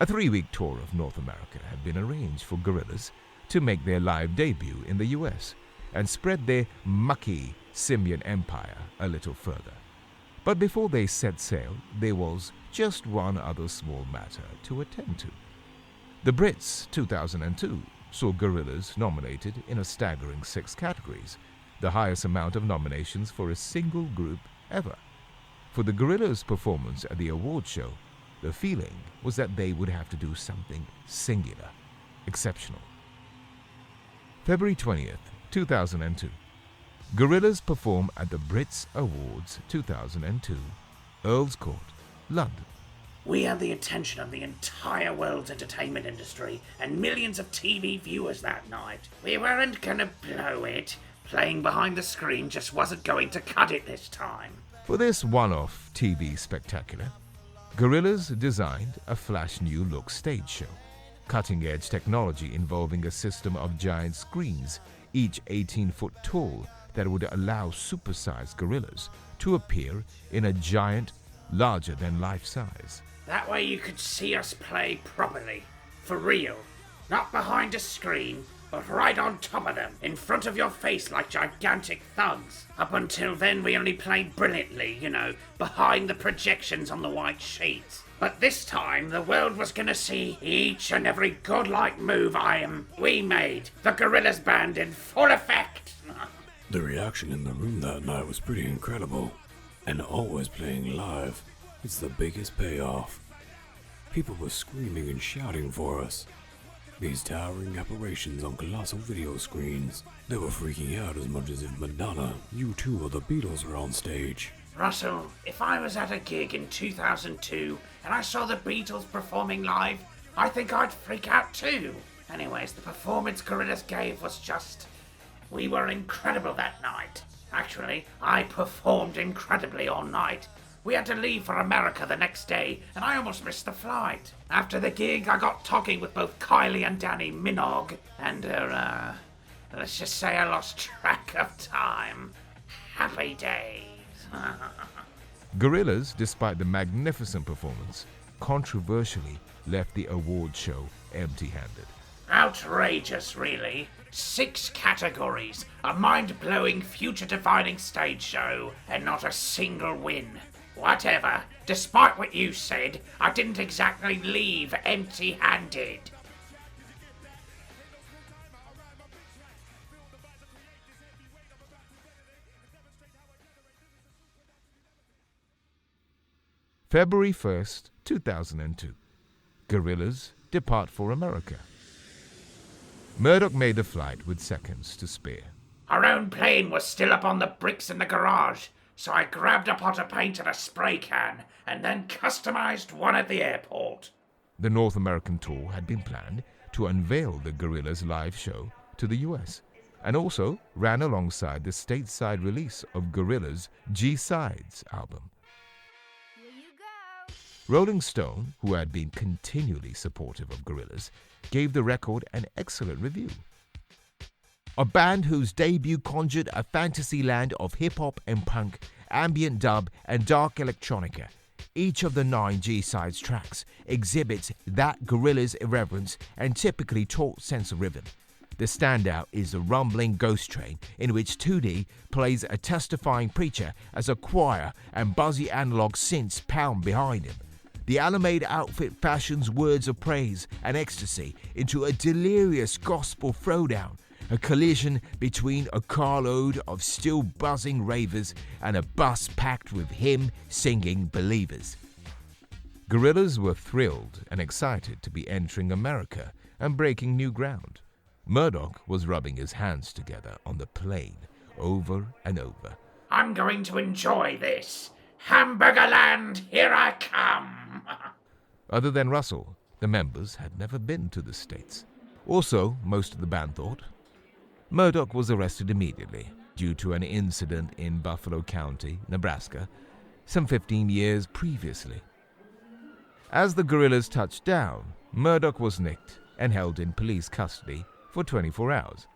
A 3-week tour of North America had been arranged for Gorillaz to make their live debut in the US and spread their mucky simian empire a little further. But before they set sail, there was just one other small matter to attend to. The Brits 2002 saw Gorillaz nominated in a staggering 6 categories, the highest amount of nominations for a single group ever. For the Gorillaz' performance at the award show, the feeling was that they would have to do something singular, exceptional. February 20th, 2002. Gorillaz perform at the Brits Awards 2002, Earl's Court, London. We had the attention of the entire world's entertainment industry and millions of TV viewers that night. We weren't gonna blow it. Playing behind the screen just wasn't going to cut it this time. For this one-off TV spectacular, Gorillaz designed a flash new look stage show, cutting-edge technology involving a system of giant screens, each 18-foot tall, that would allow supersized gorillas to appear in a giant, larger-than-life size. That way you could see us play properly, for real. Not behind a screen, but right on top of them, in front of your face like gigantic thugs. Up until then we only played brilliantly, behind the projections on the white sheets. But this time the world was gonna see each and every godlike move we made. The Gorillaz band in full effect. The reaction in the room that night was pretty incredible. And always playing live, it's the biggest payoff. People were screaming and shouting for us. These towering apparitions on colossal video screens. They were freaking out as much as if Madonna, U2 or the Beatles were on stage. Russell, if I was at a gig in 2002 and I saw the Beatles performing live, I think I'd freak out too. Anyways, the performance Gorillaz gave was just... We were incredible that night. Actually, I performed incredibly all night. We had to leave for America the next day, and I almost missed the flight. After the gig, I got talking with both Kylie and Danny Minogue, and, let's just say I lost track of time. Happy days. Gorillaz, despite the magnificent performance, controversially left the award show empty-handed. Outrageous, really. 6 categories, a mind-blowing, future-defining stage show, and not a single win. Whatever. Despite what you said, I didn't exactly leave empty-handed. February 1st, 2002. Gorillaz depart for America. Murdoch made the flight with seconds to spare. Our own plane was still up on the bricks in the garage, so I grabbed a pot of paint and a spray can, and then customized one at the airport. The North American tour had been planned to unveil the Gorillaz live show to the US, and also ran alongside the stateside release of Gorillaz' G-Sides album. Here you go. Rolling Stone, who had been continually supportive of Gorillaz, gave the record an excellent review. A band whose debut conjured a fantasy land of hip-hop and punk, ambient dub and dark electronica. Each of the 9 G-Sides tracks exhibits that Gorillaz irreverence and typically taut sense of rhythm. The standout is the rumbling ghost train, in which 2D plays a testifying preacher as a choir and buzzy analog synths pound behind him. The Alameda outfit fashions words of praise and ecstasy into a delirious gospel throwdown, a collision between a carload of still buzzing ravers and a bus packed with hymn-singing believers. Gorillaz were thrilled and excited to be entering America and breaking new ground. Murdoch was rubbing his hands together on the plane over and over. I'm going to enjoy this. Hamburgerland, here I come. Other than Russell, the members had never been to the States. Also, most of the band thought. Murdoch was arrested immediately due to an incident in Buffalo County, Nebraska, some 15 years previously. As the Gorillaz touched down, Murdoch was nicked and held in police custody for 24 hours.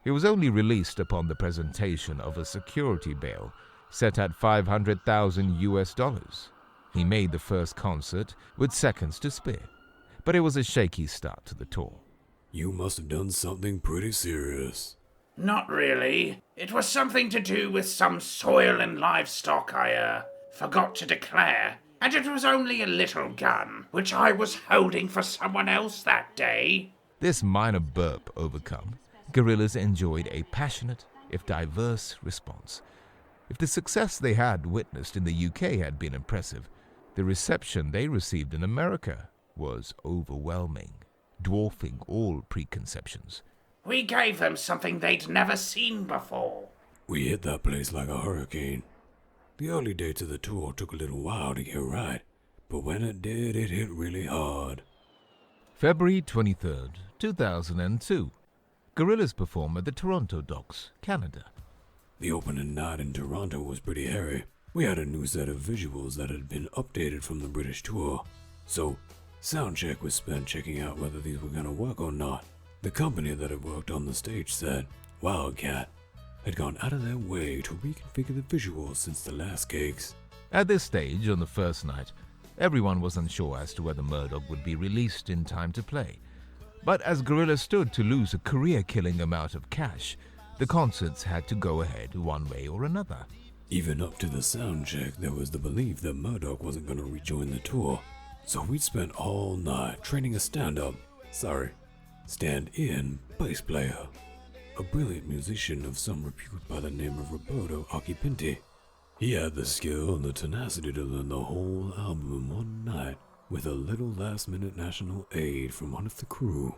He was only released upon the presentation of a security bail set at $500,000 US. He made the first concert with seconds to spare, but it was a shaky start to the tour. You must have done something pretty serious. Not really. It was something to do with some soil and livestock I forgot to declare, and it was only a little gun, which I was holding for someone else that day. This minor burp overcome, Gorillaz enjoyed a passionate, if diverse, response. If the success they had witnessed in the UK had been impressive, the reception they received in America was overwhelming, dwarfing all preconceptions. We gave them something they'd never seen before. We hit that place like a hurricane. The early dates of the tour took a little while to get right, but when it did, it hit really hard. February 23rd, 2002. Gorillaz perform at the Toronto Docks, Canada. The opening night in Toronto was pretty hairy. We had a new set of visuals that had been updated from the British tour, so soundcheck was spent checking out whether these were gonna work or not. The company that had worked on the stage said Wildcat had gone out of their way to reconfigure the visuals since the last gigs. At this stage, on the first night, everyone was unsure as to whether Murdoch would be released in time to play. But as Gorillaz stood to lose a career-killing amount of cash, the concerts had to go ahead one way or another. Even up to the sound check, there was the belief that Murdoch wasn't going to rejoin the tour. So we spent all night training a stand-in bass player, a brilliant musician of some repute by the name of Roberto Occhipinti. He had the skill and the tenacity to learn the whole album in one night with a little last-minute national aid from one of the crew.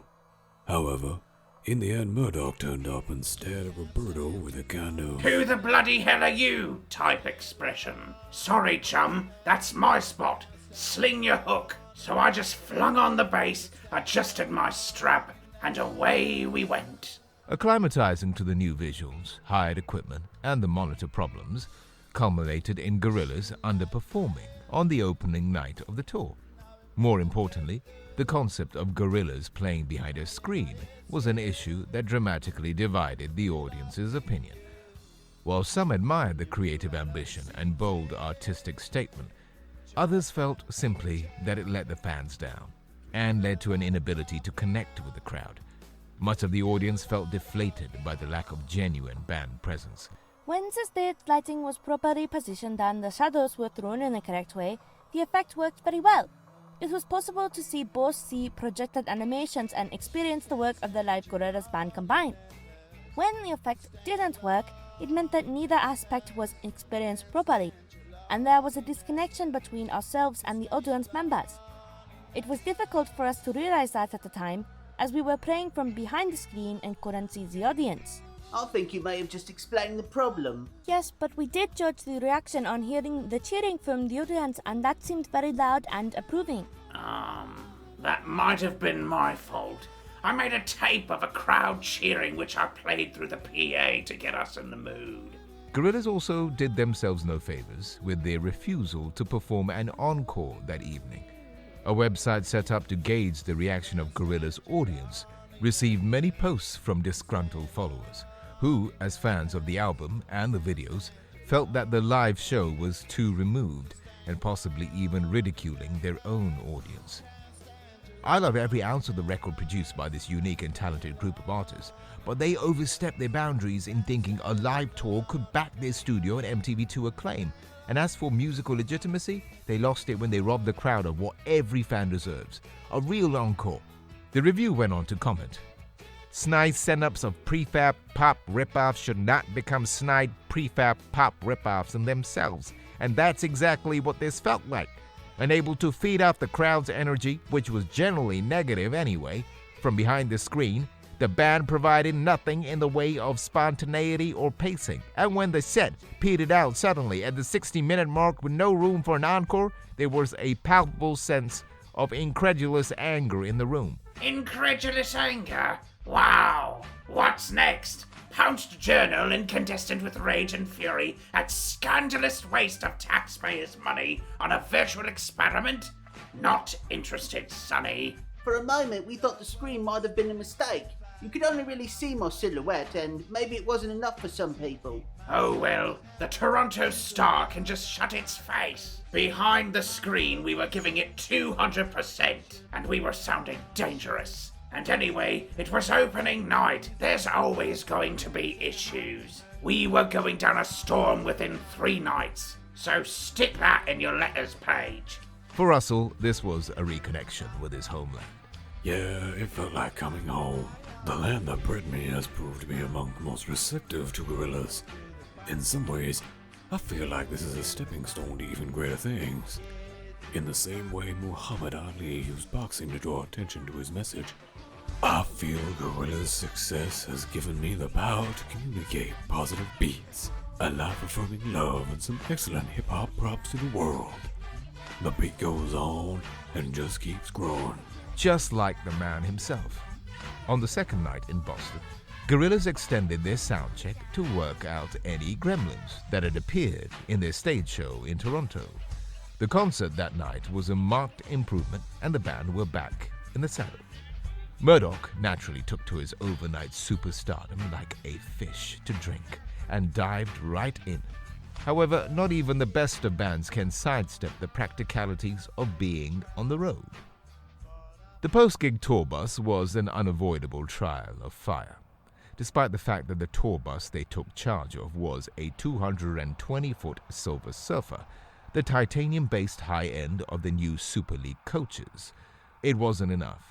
However, in the end, Murdoch turned up and stared at Roberto with a kind of "Who the bloody hell are you?" type expression. "Sorry, chum, that's my spot. Sling your hook." So I just flung on the bass, adjusted my strap, and away we went. Acclimatizing to the new visuals, hired equipment, and the monitor problems culminated in Gorillaz underperforming on the opening night of the tour. More importantly, the concept of Gorillaz playing behind a screen was an issue that dramatically divided the audience's opinion. While some admired the creative ambition and bold artistic statement, others felt simply that it let the fans down and led to an inability to connect with the crowd. Much of the audience felt deflated by the lack of genuine band presence. When the stage lighting was properly positioned and the shadows were thrown in the correct way, the effect worked very well. It was possible to both see projected animations and experience the work of the live Gorillaz band combined. When the effect didn't work, it meant that neither aspect was experienced properly, and there was a disconnection between ourselves and the audience members. It was difficult for us to realize that at the time, as we were playing from behind the screen and couldn't see the audience. I think you may have just explained the problem. Yes, but we did judge the reaction on hearing the cheering from the audience, and that seemed very loud and approving. That might have been my fault. I made a tape of a crowd cheering which I played through the PA to get us in the mood. Gorillaz also did themselves no favors with their refusal to perform an encore that evening. A website set up to gauge the reaction of Gorillaz' audience received many posts from disgruntled followers who, as fans of the album and the videos, felt that the live show was too removed and possibly even ridiculing their own audience. I love every ounce of the record produced by this unique and talented group of artists, but they overstepped their boundaries in thinking a live tour could back their studio and MTV2 acclaim. And as for musical legitimacy, they lost it when they robbed the crowd of what every fan deserves, a real encore. The review went on to comment, "Snide setups of prefab pop ripoffs should not become snide prefab pop ripoffs in themselves, and that's exactly what this felt like. Unable to feed off the crowd's energy, which was generally negative anyway, from behind the screen, the band provided nothing in the way of spontaneity or pacing, and when the set petered out suddenly at the 60-minute mark with no room for an encore, there was a palpable sense of incredulous anger in the room." Incredulous anger? Wow! What's next? Pounced journal incandescent with rage and fury at scandalous waste of taxpayers' money on a virtual experiment? Not interested, Sonny. For a moment, we thought the screen might have been a mistake. You could only really see my silhouette, and maybe it wasn't enough for some people. Oh well, the Toronto Star can just shut its face. Behind the screen we were giving it 200%, and we were sounding dangerous. And anyway, it was opening night. There's always going to be issues. We were going down a storm within 3 nights, so stick that in your letters page. For Russell, this was a reconnection with his homeland. Yeah, it felt like coming home. The land that bred me has proved to be among the most receptive to Gorillaz. In some ways, I feel like this is a stepping stone to even greater things. In the same way Muhammad Ali used boxing to draw attention to his message, I feel Gorillaz' success has given me the power to communicate positive beats, a life-affirming love, and some excellent hip-hop props to the world. The beat goes on and just keeps growing. Just like the man himself. On the second night in Boston, Gorillaz extended their sound check to work out any gremlins that had appeared in their stage show in Toronto. The concert that night was a marked improvement, and the band were back in the saddle. Murdoch naturally took to his overnight superstardom like a fish to drink and dived right in. However, not even the best of bands can sidestep the practicalities of being on the road. The post-gig tour bus was an unavoidable trial of fire. Despite the fact that the tour bus they took charge of was a 220-foot Silver Surfer, the titanium-based high end of the new Super League coaches, it wasn't enough.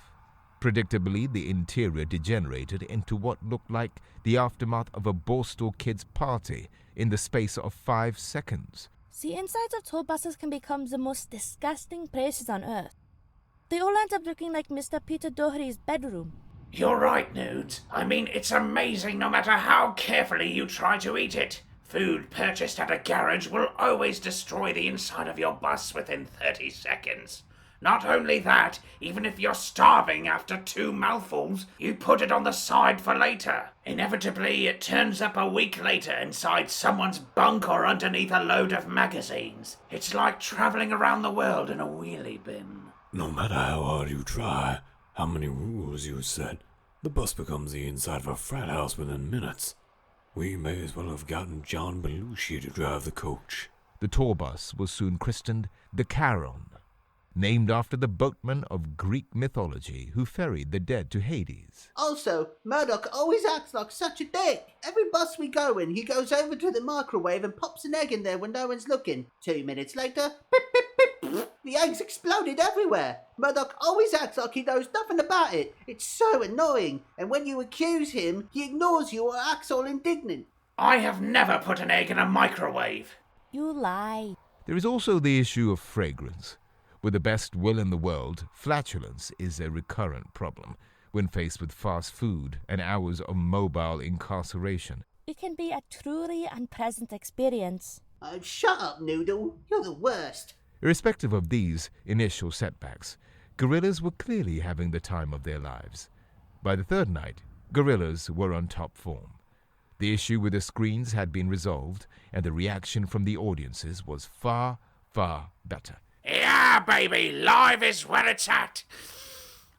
Predictably, the interior degenerated into what looked like the aftermath of a Borstal Kids party in the space of 5 seconds. See, insides of tour buses can become the most disgusting places on earth. They all end up looking like Mr. Peter Doherty's bedroom. You're right, Nudes. I mean, it's amazing no matter how carefully you try to eat it. Food purchased at a garage will always destroy the inside of your bus within 30 seconds. Not only that, even if you're starving after 2 mouthfuls, you put it on the side for later. Inevitably, it turns up a week later inside someone's bunk or underneath a load of magazines. It's like traveling around the world in a wheelie bin. No matter how hard you try, how many rules you set, the bus becomes the inside of a frat house within minutes. We may as well have gotten John Belushi to drive the coach. The tour bus was soon christened the Charon, named after the boatman of Greek mythology who ferried the dead to Hades. Also, Murdoch always acts like such a dick. Every bus we go in, he goes over to the microwave and pops an egg in there when no one's looking. 2 minutes later, beep, beep, beep, the eggs exploded everywhere. Murdoch always acts like he knows nothing about it. It's so annoying. And when you accuse him, he ignores you or acts all indignant. I have never put an egg in a microwave. You lie. There is also the issue of fragrance. With the best will in the world, flatulence is a recurrent problem when faced with fast food and hours of mobile incarceration. It can be a truly unpleasant experience. Oh, shut up, Noodle. You're the worst. Irrespective of these initial setbacks, Gorillaz were clearly having the time of their lives. By the third night, Gorillaz were on top form. The issue with the screens had been resolved, and the reaction from the audiences was far, far better. Yeah, baby, live is where it's at.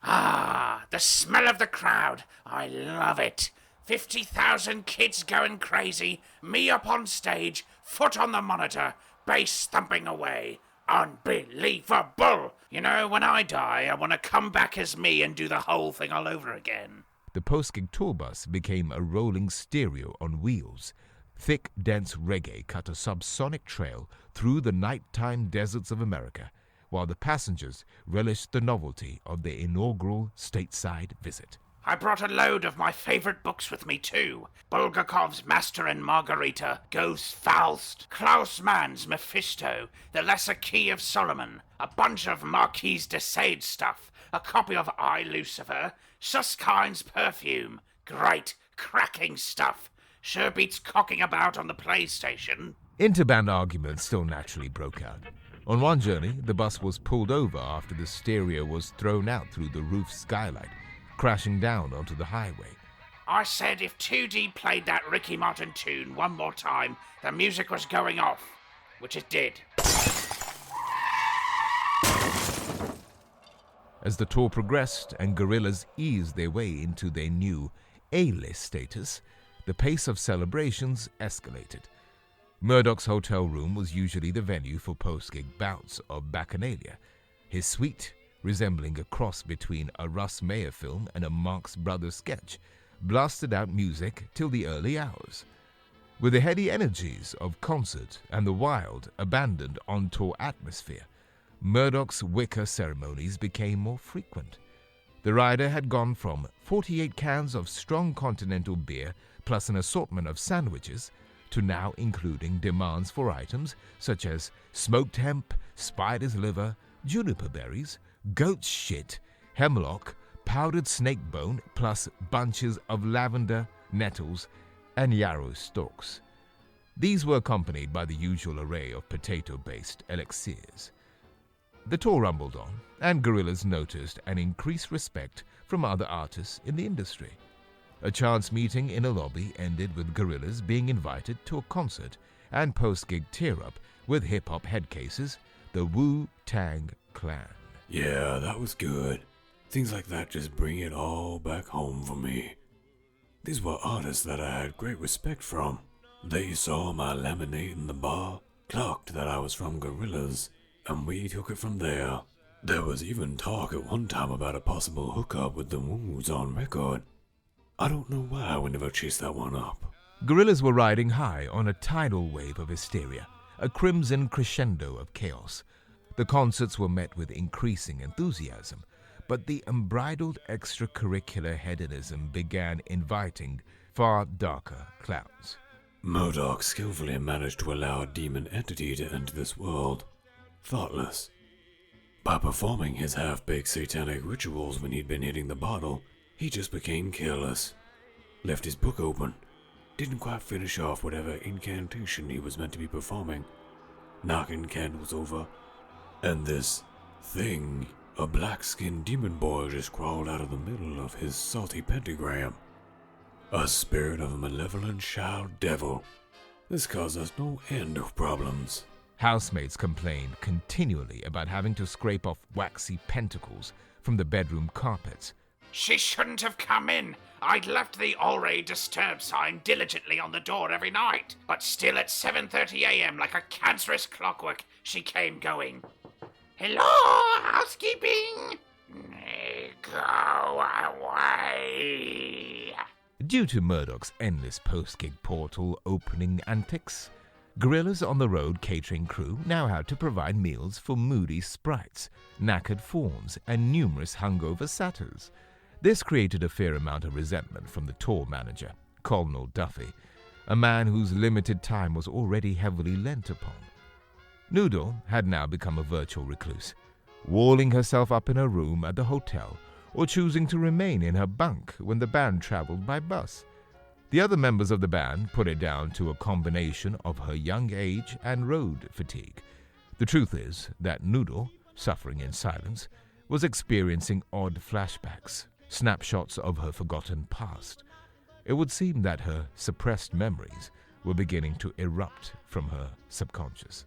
Ah, the smell of the crowd. I love it. 50,000 kids going crazy, me up on stage, foot on the monitor, bass thumping away. Unbelievable. You know, when I die, I want to come back as me and do the whole thing all over again. The post-gig tour bus became a rolling stereo on wheels. Thick, dense reggae cut a subsonic trail through the nighttime deserts of America, while the passengers relished the novelty of their inaugural stateside visit. I brought a load of my favorite books with me too. Bulgakov's Master and Margarita, Goethe's Faust, Klaus Mann's Mephisto, The Lesser Key of Solomon, a bunch of Marquis de Sade stuff, a copy of I, Lucifer, Suskind's Perfume. Great, cracking stuff. Sure beats cocking about on the PlayStation. Interband arguments still naturally broke out. On one journey, the bus was pulled over after the stereo was thrown out through the roof skylight, crashing down onto the highway. I said if 2D played that Ricky Martin tune one more time, the music was going off, which it did. As the tour progressed and Gorillaz eased their way into their new A-list status, the pace of celebrations escalated. Murdoch's hotel room was usually the venue for post-gig bouts of bacchanalia, his suite, resembling a cross between a Russ Meyer film and a Marx Brothers sketch, blasted out music till the early hours. With the heady energies of concert and the wild, abandoned on-tour atmosphere, Murdoch's wicker ceremonies became more frequent. The rider had gone from 48 cans of strong continental beer plus an assortment of sandwiches to now including demands for items such as smoked hemp, spider's liver, juniper berries, goat shit, hemlock, powdered snake bone, plus bunches of lavender, nettles, and yarrow stalks. These were accompanied by the usual array of potato-based elixirs. The tour rumbled on, and Gorillaz noticed an increased respect from other artists in the industry. A chance meeting in a lobby ended with Gorillaz being invited to a concert and post-gig tear-up with hip-hop headcases, the Wu-Tang Clan. Yeah, that was good. Things like that just bring it all back home for me. These were artists that I had great respect from. They saw my lemonade in the bar, clocked that I was from Gorillaz, and we took it from there. There was even talk at one time about a possible hookup with the Woos on record. I don't know why we never chased that one up. Gorillaz were riding high on a tidal wave of hysteria, a crimson crescendo of chaos. The concerts were met with increasing enthusiasm, but the unbridled extracurricular hedonism began inviting far darker clouds. Murdoch skillfully managed to allow a demon entity to enter this world, thoughtless. By performing his half-baked satanic rituals when he'd been hitting the bottle, he just became careless. Left his book open, didn't quite finish off whatever incantation he was meant to be performing, knocking candles over, and this thing, a black-skinned demon boy, just crawled out of the middle of his salty pentagram. A spirit of a malevolent child devil. This caused us no end of problems. Housemates complained continually about having to scrape off waxy pentacles from the bedroom carpets. She shouldn't have come in. I'd left the already disturbed sign diligently on the door every night. But still at 7:30 a.m., like a cancerous clockwork, she came going. Hello, housekeeping? Go away. Due to Murdoch's endless post-gig portal opening antics, Gorillaz on the road catering crew now had to provide meals for moody sprites, knackered fawns, and numerous hungover satyrs. This created a fair amount of resentment from the tour manager, Colonel Duffy, a man whose limited time was already heavily lent upon. Noodle had now become a virtual recluse, walling herself up in her room at the hotel or choosing to remain in her bunk when the band traveled by bus. The other members of the band put it down to a combination of her young age and road fatigue. The truth is that Noodle, suffering in silence, was experiencing odd flashbacks, snapshots of her forgotten past. It would seem that her suppressed memories were beginning to erupt from her subconscious.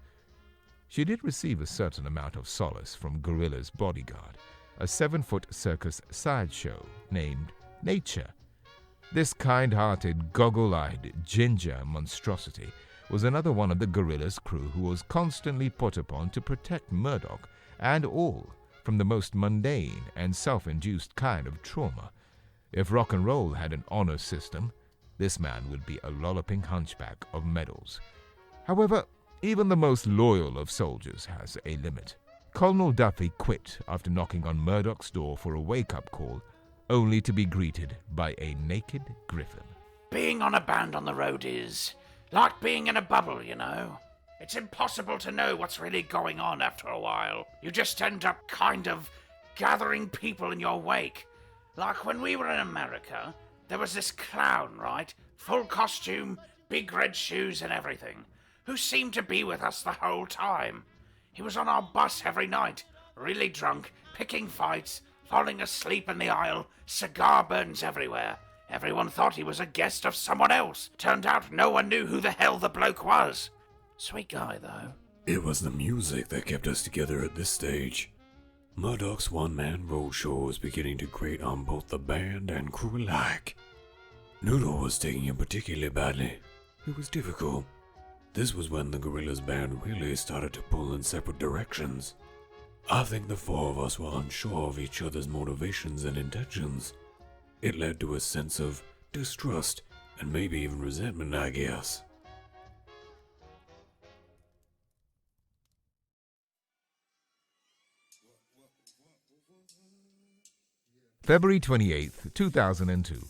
She did receive a certain amount of solace from Gorillaz' bodyguard, a 7-foot circus sideshow named Nature. This kind-hearted, goggle-eyed ginger monstrosity was another one of the Gorillaz crew who was constantly put upon to protect Murdoch and all from the most mundane and self-induced kind of trauma. If rock and roll had an honor system, this man would be a lolloping hunchback of medals. However, even the most loyal of soldiers has a limit. Colonel Duffy quit after knocking on Murdoch's door for a wake-up call, only to be greeted by a naked griffin. Being on a band on the road is like being in a bubble, you know. It's impossible to know what's really going on after a while. You just end up kind of gathering people in your wake. Like when we were in America, there was this clown, right? Full costume, big red shoes and everything, who seemed to be with us the whole time. He was on our bus every night, really drunk, picking fights, falling asleep in the aisle, cigar burns everywhere. Everyone thought he was a guest of someone else. Turned out no one knew who the hell the bloke was. Sweet guy, though. It was the music that kept us together at this stage. Murdoch's one-man roadshow was beginning to grate on both the band and crew alike. Noodle was taking it particularly badly. It was difficult. This was when the Gorillaz band really started to pull in separate directions. I think the four of us were unsure of each other's motivations and intentions. It led to a sense of distrust and maybe even resentment, I guess. February 28th, 2002.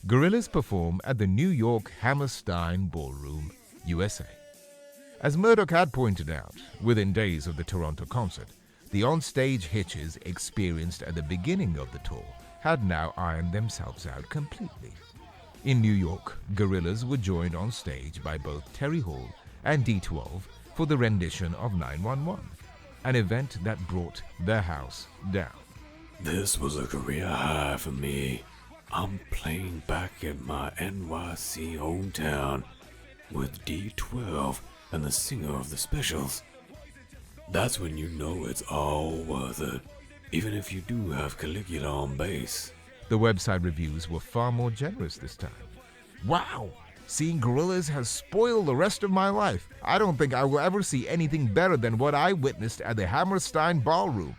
Gorillaz perform at the New York Hammerstein Ballroom, USA. As Murdoch had pointed out, within days of the Toronto concert, the on-stage hitches experienced at the beginning of the tour had now ironed themselves out completely. In New York, Gorillaz were joined on stage by both Terry Hall and D12 for the rendition of 911, an event that brought the house down. This was a career high for me. I'm playing back at my NYC hometown with D12 and the singer of the specials. That's when you know it's all worth it, even if you do have Caligula on bass. The website reviews were far more generous this time. Wow! Seeing Gorillaz has spoiled the rest of my life. I don't think I will ever see anything better than what I witnessed at the Hammerstein Ballroom.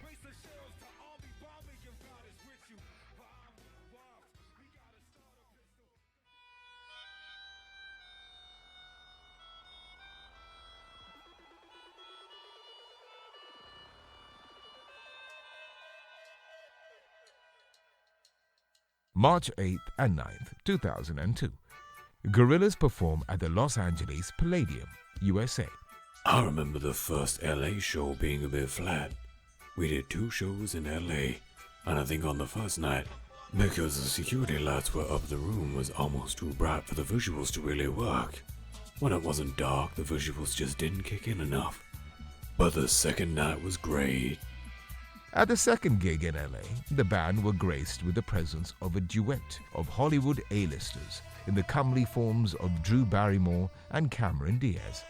March 8th and 9th, 2002. Gorillaz perform at the Los Angeles Palladium, USA. I remember the first LA show being a bit flat. We did 2 shows in LA, and I think on the first night, because the security lights were up, the room was almost too bright for the visuals to really work. When it wasn't dark, the visuals just didn't kick in enough. But the second night was great. At the second gig in LA, the band were graced with the presence of a duet of Hollywood A-listers in the comely forms of Drew Barrymore and Cameron Diaz.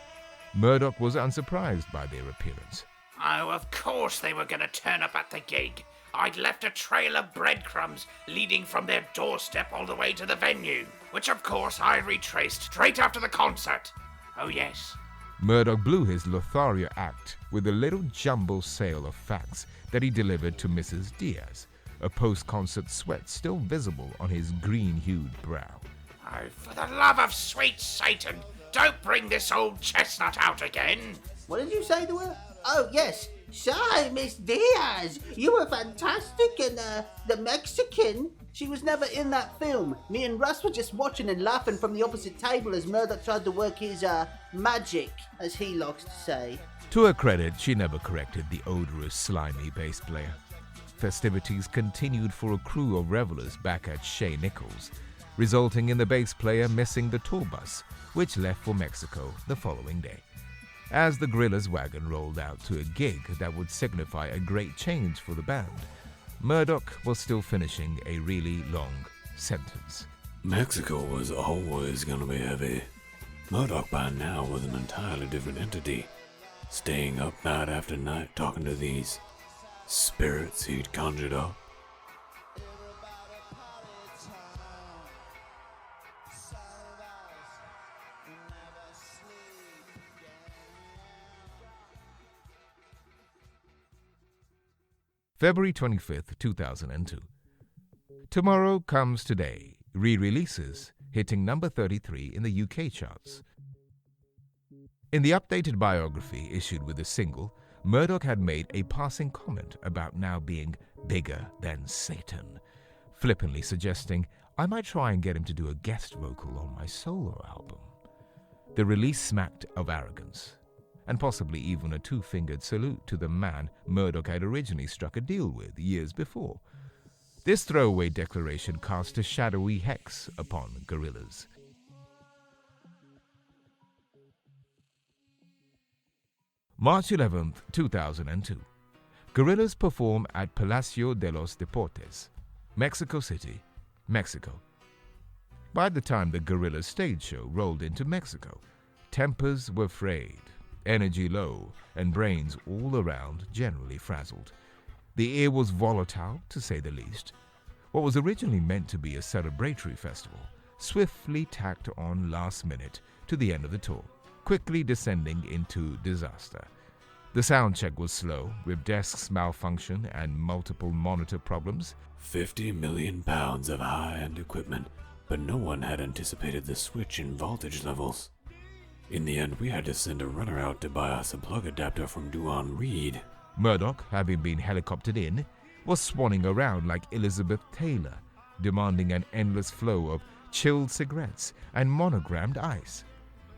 Murdoch was unsurprised by their appearance. Oh, of course they were going to turn up at the gig. I'd left a trail of breadcrumbs leading from their doorstep all the way to the venue, which of course I retraced straight after the concert. Oh yes. Murdoch blew his Lothario act with a little jumble sale of facts that he delivered to Mrs. Diaz, a post-concert sweat still visible on his green-hued brow. Oh, for the love of sweet Satan, don't bring this old chestnut out again. What did you say to her? Oh, yes. Sorry, Miss Diaz. You were fantastic, and the Mexican, she was never in that film. Me and Russ were just watching and laughing from the opposite table as Murdoch tried to work his magic, as he likes to say. To her credit, she never corrected the odorous, slimy bass player. Festivities continued for a crew of revelers back at Shea Nichols, resulting in the bass player missing the tour bus, which left for Mexico the following day. As the Gorillaz wagon rolled out to a gig that would signify a great change for the band, Murdoch was still finishing a really long sentence. Mexico was always gonna be heavy. Murdoch by now was an entirely different entity, staying up night after night talking to these spirits he'd conjured up. February 25th, 2002. Tomorrow Comes Today re-releases, hitting number 33 in the UK charts. In the updated biography issued with the single, Murdoch had made a passing comment about now being bigger than Satan, flippantly suggesting I might try and get him to do a guest vocal on my solo album. The release smacked of arrogance, and possibly even a 2-fingered salute to the man Murdoch had originally struck a deal with years before. This throwaway declaration cast a shadowy hex upon Gorillaz. March 11th, 2002. Gorillaz perform at Palacio de los Deportes, Mexico City, Mexico. By the time the Gorillaz stage show rolled into Mexico, tempers were frayed, energy low, and brains all around generally frazzled. The air was volatile, to say the least. What was originally meant to be a celebratory festival swiftly tacked on last minute to the end of the tour, quickly descending into disaster. The sound check was slow, with desks malfunction and multiple monitor problems. 50 million pounds of high-end equipment, but no one had anticipated the switch in voltage levels. In the end, we had to send a runner out to buy us a plug adapter from Duane Reed. Murdoch, having been helicoptered in, was swanning around like Elizabeth Taylor, demanding an endless flow of chilled cigarettes and monogrammed ice.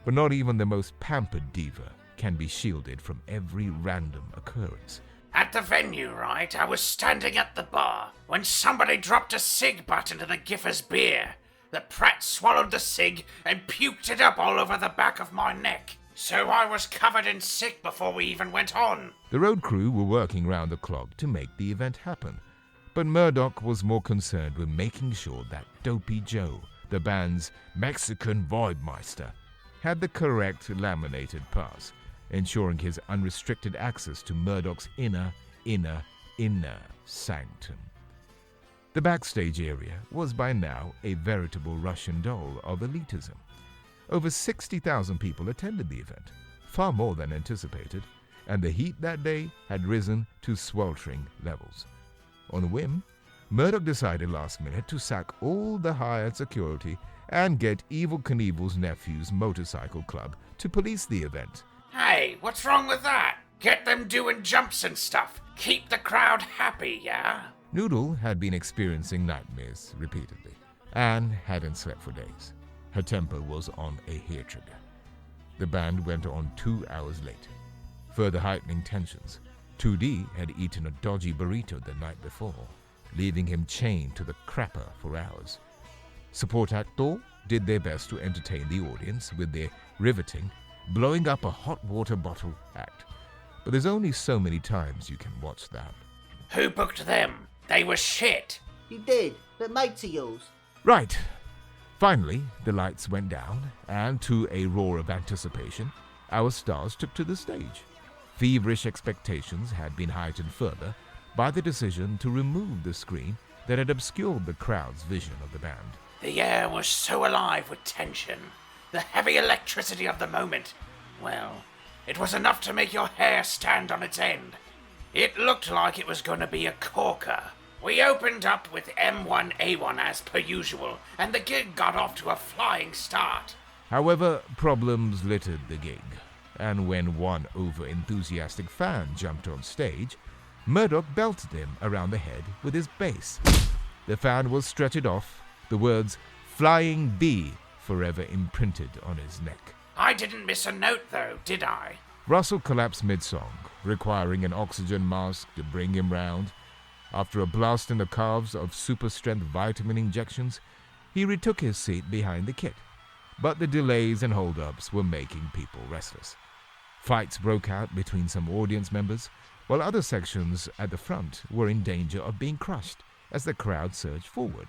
But not even the most pampered diva can be shielded from every random occurrence. At the venue, right, I was standing at the bar when somebody dropped a cig butt into the Giffer's beer. The prat swallowed the cig and puked it up all over the back of my neck. So I was covered in sick before we even went on. The road crew were working round the clock to make the event happen, but Murdoch was more concerned with making sure that Dopey Joe, the band's Mexican Voidmeister, had the correct laminated pass, ensuring his unrestricted access to Murdoch's inner sanctum. The backstage area was by now a veritable Russian doll of elitism. Over 60,000 people attended the event, far more than anticipated, and the heat that day had risen to sweltering levels. On a whim, Murdoch decided last minute to sack all the hired security and get Evel Knievel's nephew's motorcycle club to police the event. Hey, what's wrong with that? Get them doing jumps and stuff. Keep the crowd happy, yeah? Noodle had been experiencing nightmares repeatedly and hadn't slept for days. Her temper was on a hair trigger. The band went on 2 hours late, further heightening tensions. 2D had eaten a dodgy burrito the night before, leaving him chained to the crapper for hours. Support act Thor did their best to entertain the audience with their riveting, blowing up a hot water bottle act. But there's only so many times you can watch that. Who booked them? They were shit. You did, but mates of yours. Right. Finally, the lights went down, and to a roar of anticipation, our stars took to the stage. Feverish expectations had been heightened further by the decision to remove the screen that had obscured the crowd's vision of the band. The air was so alive with tension. The heavy electricity of the moment. Well, it was enough to make your hair stand on its end. It looked like it was going to be a corker. We opened up with M1A1 as per usual, and the gig got off to a flying start. However, problems littered the gig, and when one over-enthusiastic fan jumped on stage, Murdoch belted him around the head with his bass. The fan was stretched off, the words "Flying Bee" forever imprinted on his neck. I didn't miss a note though, did I? Russell collapsed mid-song, requiring an oxygen mask to bring him round. After a blast in the calves of super-strength vitamin injections, he retook his seat behind the kit. But the delays and hold-ups were making people restless. Fights broke out between some audience members, while other sections at the front were in danger of being crushed as the crowd surged forward.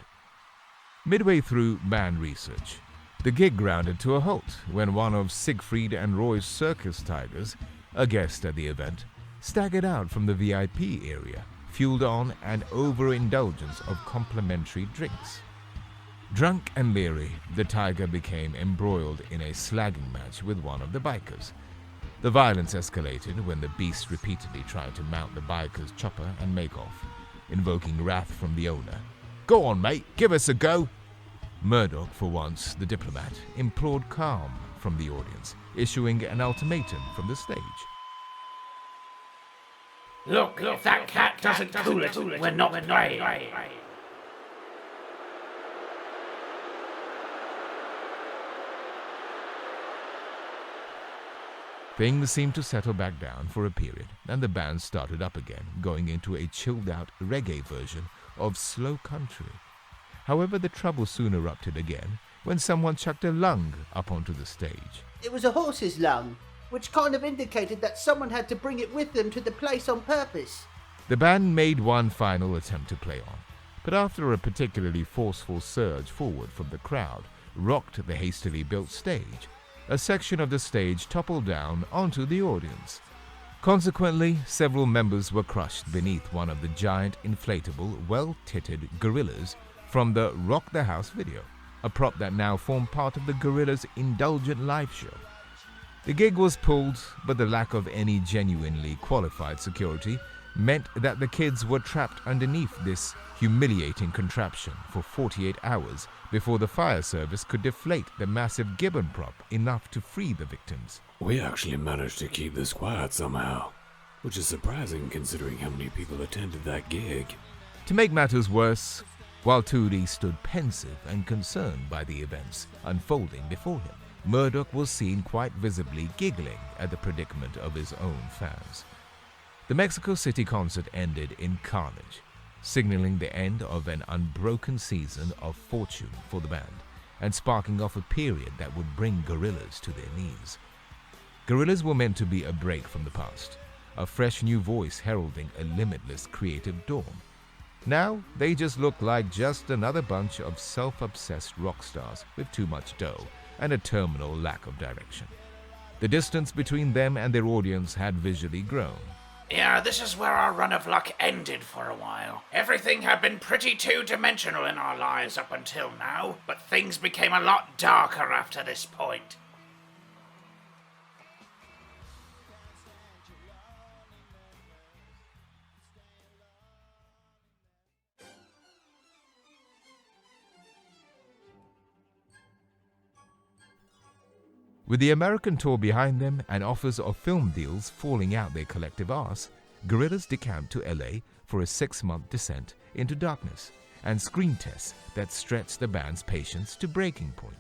Midway through band research, the gig grounded to a halt when one of Siegfried and Roy's circus tigers, a guest at the event, staggered out from the VIP area, fueled on an overindulgence of complimentary drinks. Drunk and leery, the tiger became embroiled in a slagging match with one of the bikers. The violence escalated when the beast repeatedly tried to mount the biker's chopper and make off, invoking wrath from the owner. "Go on, mate, give us a go!" Murdoch, for once the diplomat, implored calm from the audience, issuing an ultimatum from the stage. Look, if that cat doesn't cool it, we're not playing. Things seemed to settle back down for a period, and the band started up again, going into a chilled-out reggae version of slow country. However, the trouble soon erupted again when someone chucked a lung up onto the stage. It was a horse's lung, which kind of indicated that someone had to bring it with them to the place on purpose. The band made one final attempt to play on, but after a particularly forceful surge forward from the crowd rocked the hastily built stage, a section of the stage toppled down onto the audience. Consequently, several members were crushed beneath one of the giant inflatable, well-titted gorillas from the Rock the House video, a prop that now formed part of the Gorillaz' indulgent live show. The gig was pulled, but the lack of any genuinely qualified security meant that the kids were trapped underneath this humiliating contraption for 48 hours before the fire service could deflate the massive gibbon prop enough to free the victims. We actually managed to keep this quiet somehow, which is surprising considering how many people attended that gig. To make matters worse, while Tootie stood pensive and concerned by the events unfolding before him, Murdoch was seen quite visibly giggling at the predicament of his own fans. The Mexico City concert ended in carnage, signaling the end of an unbroken season of fortune for the band and sparking off a period that would bring Gorillaz to their knees. Gorillaz were meant to be a break from the past, a fresh new voice heralding a limitless creative dawn. Now, they just look like just another bunch of self-obsessed rock stars with too much dough and a terminal lack of direction. The distance between them and their audience had visually grown. Yeah, this is where our run of luck ended for a while. Everything had been pretty two-dimensional in our lives up until now, but things became a lot darker after this point. With the American tour behind them and offers of film deals falling out their collective arse, Gorillaz decamped to LA for a 6-month descent into darkness and screen tests that stretched the band's patience to breaking point.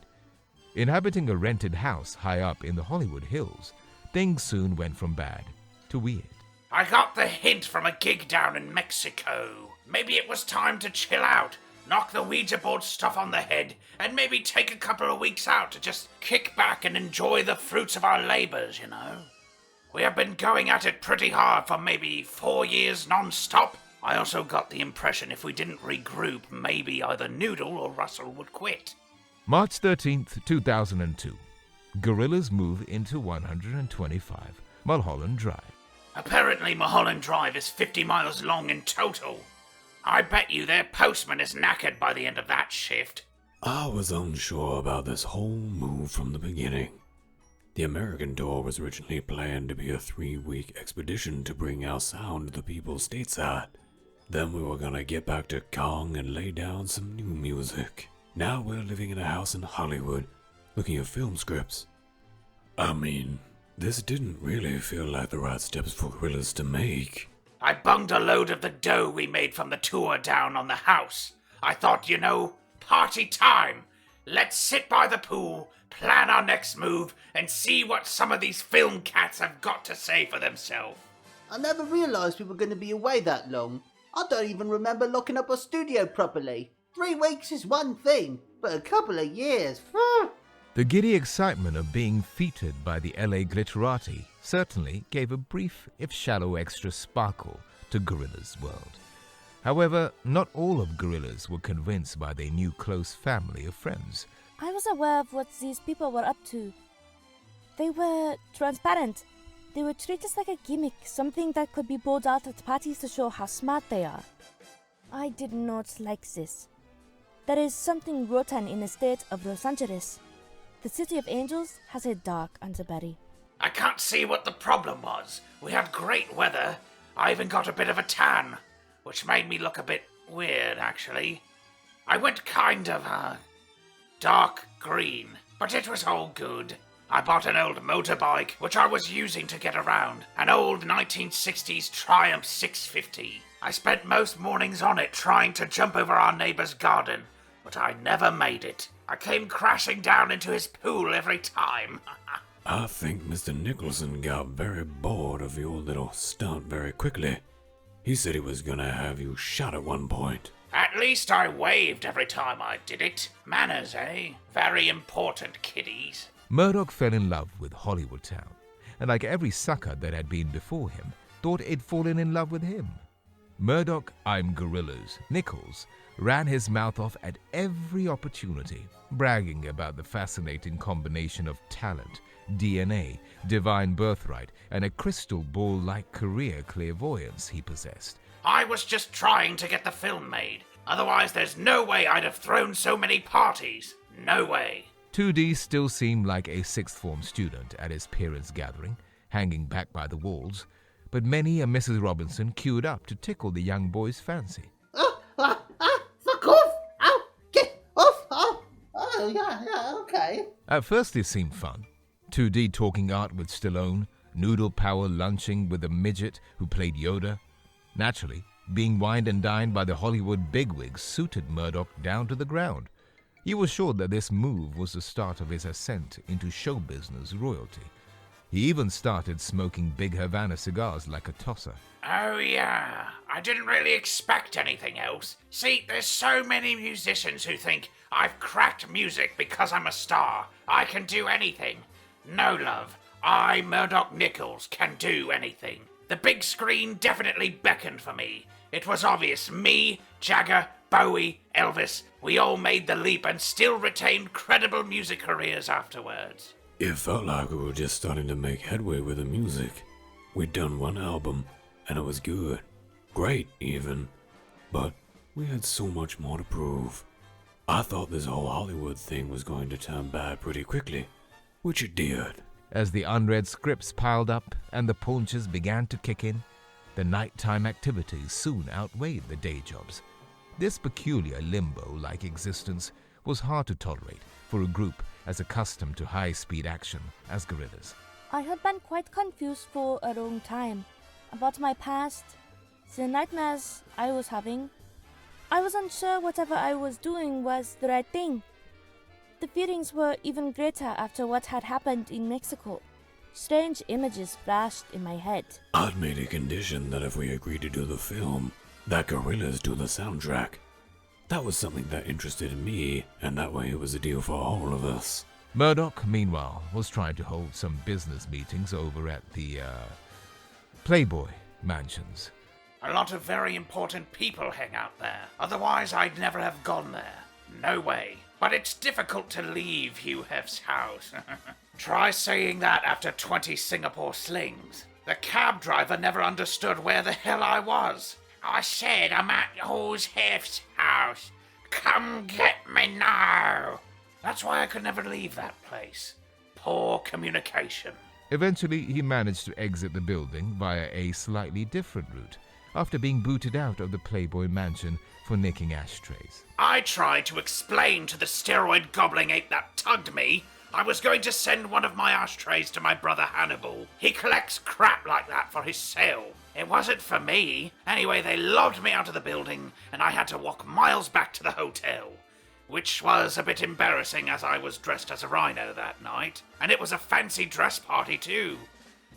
Inhabiting a rented house high up in the Hollywood Hills, things soon went from bad to weird. I got the hint from a gig down in Mexico. Maybe it was time to chill out, knock the Ouija board stuff on the head, and maybe take a couple of weeks out to just kick back and enjoy the fruits of our labors, you know. We have been going at it pretty hard for maybe 4 years non-stop. I also got the impression if we didn't regroup, maybe either Noodle or Russell would quit. March 13th, 2002. Gorillaz move into 125 Mulholland Drive. Apparently Mulholland Drive is 50 miles long in total. I bet you their postman is knackered by the end of that shift. I was unsure about this whole move from the beginning. The American tour was originally planned to be a 3-week expedition to bring our sound to the people stateside. Then we were gonna get back to Kong and lay down some new music. Now we're living in a house in Hollywood, looking at film scripts. I mean, this didn't really feel like the right steps for Gorillaz to make. I bunged a load of the dough we made from the tour down on the house. I thought, you know, party time. Let's sit by the pool, plan our next move, and see what some of these film cats have got to say for themselves. I never realised we were going to be away that long. I don't even remember locking up our studio properly. 3 weeks is one thing, but a couple of years. The giddy excitement of being featured by the LA glitterati certainly gave a brief, if shallow, extra sparkle to Gorillaz' world. However, not all of Gorillaz were convinced by their new close family of friends. I was aware of what these people were up to. They were transparent. They would treat us like a gimmick, something that could be pulled out at parties to show how smart they are. I did not like this. There is something rotten in the state of Los Angeles. The City of Angels has a dark underbelly. I can't see what the problem was. We had great weather. I even got a bit of a tan, which made me look a bit weird, actually. I went kind of, dark green, but it was all good. I bought an old motorbike, which I was using to get around, an old 1960s Triumph 650. I spent most mornings on it trying to jump over our neighbor's garden, but I never made it. I came crashing down into his pool every time. I think Mr. Nicholson got very bored of your little stunt very quickly. He said he was gonna have you shot at one point. At least I waved every time I did it. Manners, eh? Very important, kiddies. Murdoch fell in love with Hollywood Town, and like every sucker that had been before him, thought it'd fallen in love with him. Murdoch, I'm Gorillaz, Nichols, ran his mouth off at every opportunity, bragging about the fascinating combination of talent, DNA, divine birthright, and a crystal ball-like career clairvoyance he possessed. I was just trying to get the film made. Otherwise, there's no way I'd have thrown so many parties. No way. 2D still seemed like a sixth form student at his parents' gathering, hanging back by the walls, but many a Mrs. Robinson queued up to tickle the young boy's fancy. Fuck off! Ow! Get off! Oh, yeah, okay. At first it seemed fun. 2D talking art with Stallone, noodle power lunching with a midget who played Yoda. Naturally, being wined and dined by the Hollywood bigwigs suited Murdoch down to the ground. He was sure that this move was the start of his ascent into show business royalty. He even started smoking big Havana cigars like a tosser. Oh yeah, I didn't really expect anything else. See, there's so many musicians who think I've cracked music because I'm a star. I can do anything. No, love. I, Murdoch Nichols, can do anything. The big screen definitely beckoned for me. It was obvious me, Jagger, Bowie, Elvis, we all made the leap and still retained credible music careers afterwards. It felt like we were just starting to make headway with the music. We'd done one album, and it was good. Great, even. But we had so much more to prove. I thought this whole Hollywood thing was going to turn bad pretty quickly, which it did. As the unread scripts piled up and the punches began to kick in, the nighttime activities soon outweighed the day jobs. This peculiar limbo-like existence was hard to tolerate for a group as accustomed to high-speed action as Gorillaz. I had been quite confused for a long time about my past, the nightmares I was having. I was unsure whatever I was doing was the right thing. The feelings were even greater after what had happened in Mexico. Strange images flashed in my head. I'd made a condition that if we agreed to do the film, that Gorillaz do the soundtrack. That was something that interested me, and that way it was a deal for all of us. Murdoch, meanwhile, was trying to hold some business meetings over at the, Playboy mansions. A lot of very important people hang out there. Otherwise, I'd never have gone there. No way. But it's difficult to leave Hugh Hef's house. Try saying that after 20 Singapore slings. The cab driver never understood where the hell I was. I said I'm at Hugh Hef's house. Come get me now. That's why I could never leave that place. Poor communication. Eventually, he managed to exit the building via a slightly different route, after being booted out of the Playboy mansion for nicking ashtrays. I tried to explain to the steroid gobbling ape that tugged me I was going to send one of my ashtrays to my brother Hannibal. He collects crap like that for his sale. It wasn't for me. Anyway, they lobbed me out of the building, and I had to walk miles back to the hotel. Which was a bit embarrassing as I was dressed as a rhino that night. And it was a fancy dress party too.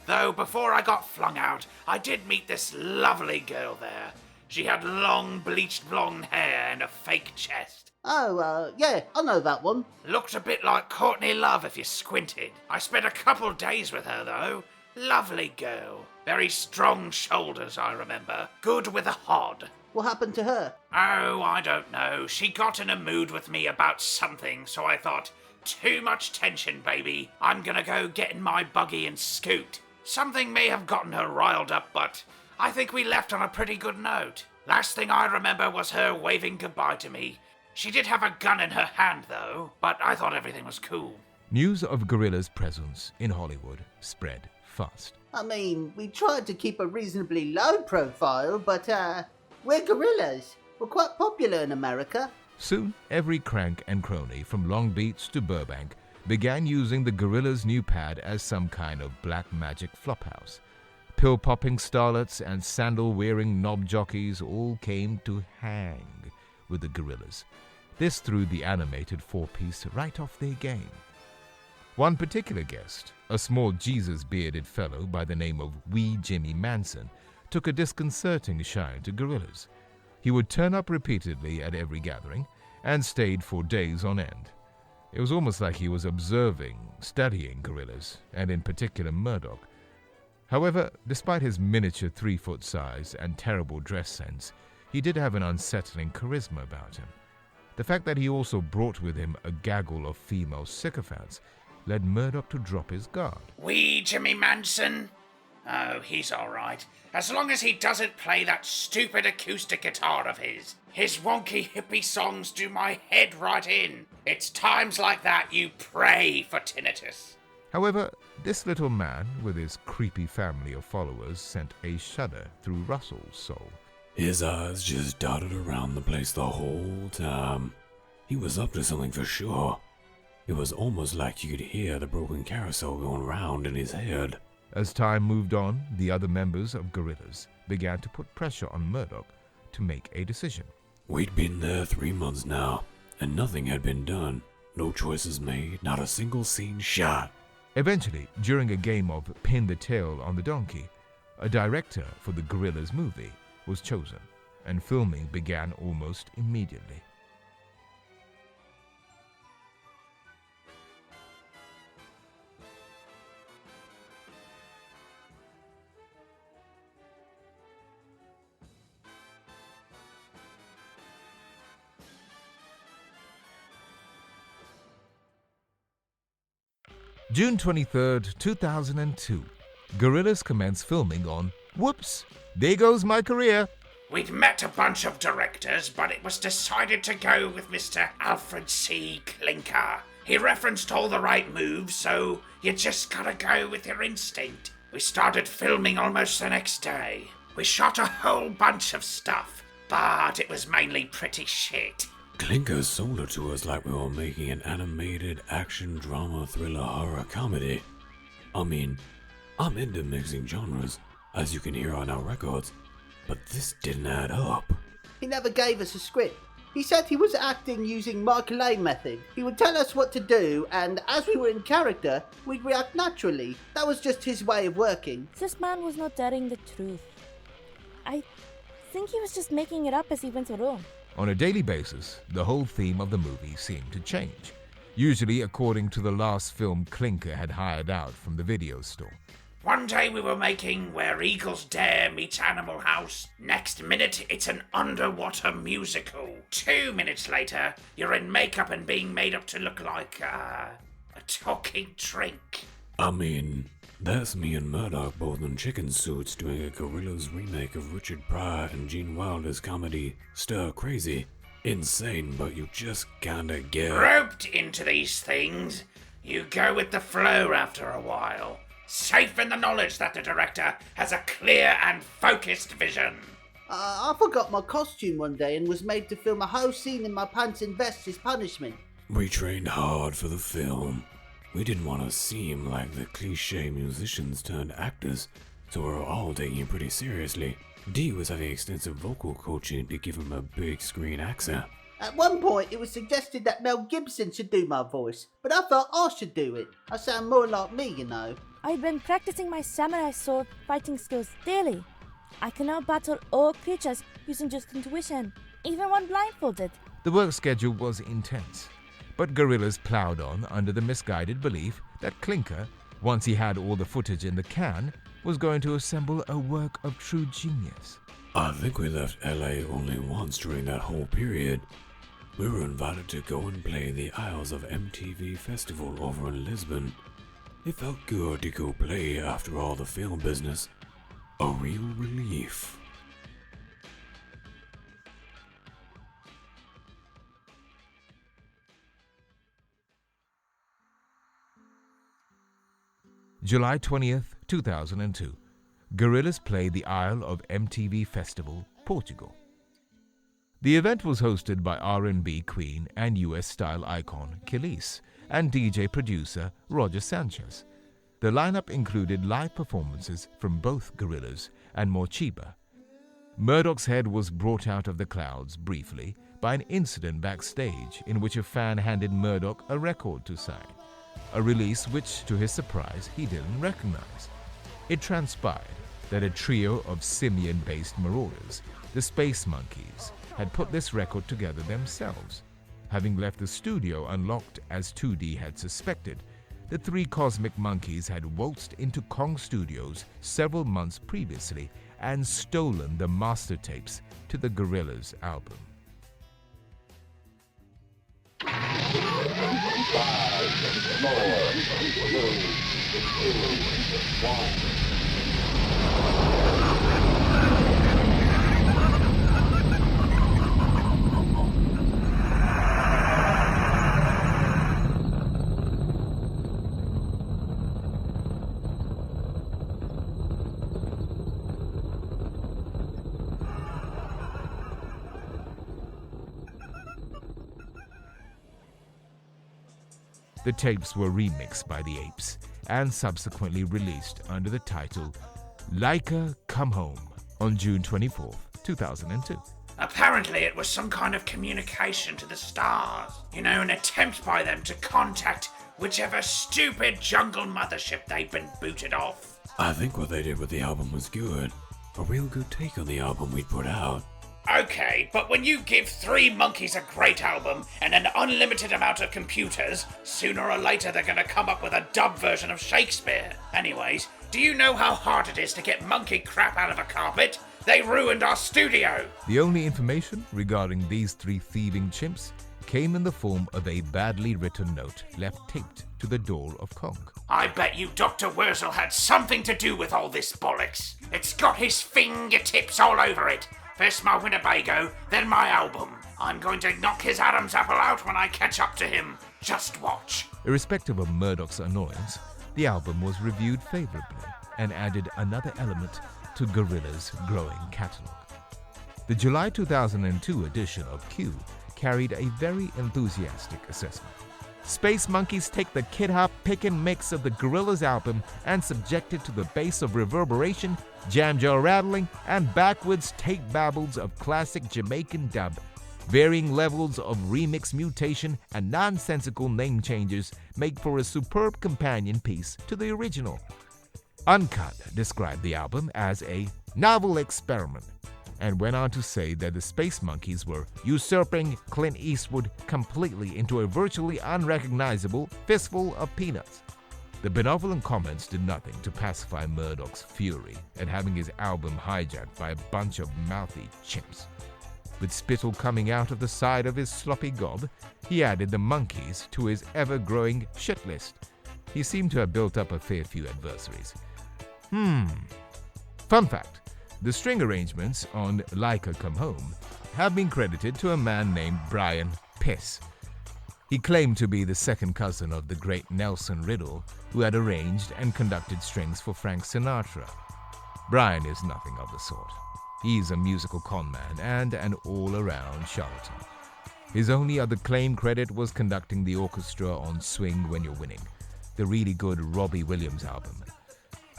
Though before I got flung out, I did meet this lovely girl there. She had long bleached blonde hair and a fake chest. Oh, yeah, I know that one. Looked a bit like Courtney Love if you squinted. I spent a couple days with her though. Lovely girl. Very strong shoulders, I remember. Good with a hod. What happened to her? Oh, I don't know. She got in a mood with me about something, so I thought, too much tension, baby. I'm gonna go get in my buggy and scoot. Something may have gotten her riled up, but I think we left on a pretty good note. Last thing I remember was her waving goodbye to me. She did have a gun in her hand, though, but I thought everything was cool. News of Gorillaz' presence in Hollywood spread fast. I mean, we tried to keep a reasonably low profile, but, we're Gorillaz. We're quite popular in America. Soon, every crank and crony from Long Beach to Burbank began using the Gorillaz' new pad as some kind of black magic flophouse. Pill-popping starlets and sandal-wearing knob jockeys all came to hang with the Gorillaz. This threw the animated four-piece right off their game. One particular guest, a small Jesus-bearded fellow by the name of Wee Jimmy Manson, took a disconcerting shine to Gorillaz. He would turn up repeatedly at every gathering and stayed for days on end. It was almost like he was observing, studying Gorillaz, and in particular Murdoch. However, despite his miniature 3-foot size and terrible dress sense, he did have an unsettling charisma about him. The fact that he also brought with him a gaggle of female sycophants led Murdoch to drop his guard. We Jimmy Manson? Oh, he's all right. As long as he doesn't play that stupid acoustic guitar of his. His wonky hippie songs do my head right in. It's times like that you pray for tinnitus. However, this little man with his creepy family of followers sent a shudder through Russell's soul. His eyes just dotted around the place the whole time. He was up to something for sure. It was almost like you could hear the broken carousel going round in his head. As time moved on, the other members of Gorillaz began to put pressure on Murdoch to make a decision. We'd been there 3 months now, and nothing had been done. No choices made, not a single scene shot. Eventually, during a game of Pin the Tail on the Donkey, a director for the Gorillaz movie was chosen, and filming began almost immediately. June 23rd, 2002, Gorillaz commenced filming on Whoops! There Goes My Career. We'd met a bunch of directors, but it was decided to go with Mr. Alfred C. Klinker. He referenced all the right moves, so you just gotta go with your instinct. We started filming almost the next day. We shot a whole bunch of stuff, but it was mainly pretty shit. Klinker sold it to us like we were making an animated action drama thriller horror comedy. I mean, I'm into mixing genres, as you can hear on our records, but this didn't add up. He never gave us a script. He said he was acting using LeftHandGorillazMethod. He would tell us what to do, and as we were in character, we'd react naturally. That was just his way of working. This man was not telling the truth. I think he was just making it up as he went along. On a daily basis, the whole theme of the movie seemed to change, usually according to the last film Klinker had hired out from the video store. One day we were making Where Eagles Dare meets Animal House. Next minute, it's an underwater musical. 2 minutes later, you're in makeup and being made up to look like, a talking drink. I mean, that's me and Murdoch both in chicken suits doing a Gorillaz remake of Richard Pryor and Gene Wilder's comedy Stir Crazy. Insane, but you just kinda get... Roped into these things, you go with the flow after a while. Safe in the knowledge that the director has a clear and focused vision. I forgot my costume one day and was made to film a whole scene in my pants and vest as punishment. We trained hard for the film. We didn't want to seem like the cliche musicians turned actors, so we were all taking it pretty seriously. Dee was having extensive vocal coaching to give him a big screen accent. At one point, it was suggested that Mel Gibson should do my voice, but I thought I should do it. I sound more like me, you know. I've been practicing my samurai sword fighting skills daily. I can now battle all creatures using just intuition, even when blindfolded. The work schedule was intense, but Gorillaz ploughed on under the misguided belief that Klinker, once he had all the footage in the can, was going to assemble a work of true genius. I think we left LA only once during that whole period. We were invited to go and play the Isles of MTV Festival over in Lisbon. It felt good to go play after all the film business. A real relief. July 20th, 2002. Gorillaz played the Isle of MTV Festival, Portugal. The event was hosted by R&B queen and US style icon Kelis and DJ producer Roger Sanchez. The lineup included live performances from both Gorillaz and Morcheeba. Murdoch's head was brought out of the clouds briefly by an incident backstage in which a fan handed Murdoch a record to sign, a release which, to his surprise, he didn't recognize. It transpired that a trio of simian-based marauders, the Space Monkeys, had put this record together themselves. Having left the studio unlocked as 2D had suspected, the three cosmic monkeys had waltzed into Kong Studios several months previously and stolen the master tapes to the Gorillaz album. The tapes were remixed by the Apes and subsequently released under the title Laika Come Home on June 24, 2002. Apparently it was some kind of communication to the stars. You know, an attempt by them to contact whichever stupid jungle mothership they'd been booted off. I think what they did with the album was good. A real good take on the album we'd put out. Okay, but when you give three monkeys a great album and an unlimited amount of computers, sooner or later they're gonna come up with a dub version of Shakespeare. Anyways, do you know how hard it is to get monkey crap out of a carpet? They ruined our studio! The only information regarding these three thieving chimps came in the form of a badly written note left taped to the door of Kong. I bet you Dr. Wurzel had something to do with all this bollocks. It's got his fingertips all over it. First my Winnebago, then my album. I'm going to knock his Adam's apple out when I catch up to him. Just watch. Irrespective of Murdoch's annoyance, the album was reviewed favorably and added another element to Gorillaz' growing catalog. The July 2002 edition of Q carried a very enthusiastic assessment. Space Monkeys take the kid-hop pick-and-mix of the Gorillaz album and subject it to the bass of reverberation, jam-jar rattling, and backwards tape babbles of classic Jamaican dub. Varying levels of remix mutation and nonsensical name changes make for a superb companion piece to the original. Uncut described the album as a novel experiment and went on to say that the Space Monkeys were usurping Clint Eastwood completely into a virtually unrecognizable fistful of peanuts. The benevolent comments did nothing to pacify Murdoch's fury at having his album hijacked by a bunch of mouthy chimps. With spittle coming out of the side of his sloppy gob, he added the monkeys to his ever-growing shit list. He seemed to have built up a fair few adversaries. Fun fact. The string arrangements on Laika Come Home have been credited to a man named Brian Piss. He claimed to be the second cousin of the great Nelson Riddle, who had arranged and conducted strings for Frank Sinatra. Brian is nothing of the sort. He's a musical conman and an all-around charlatan. His only other claimed credit was conducting the orchestra on Swing When You're Winning, the really good Robbie Williams album.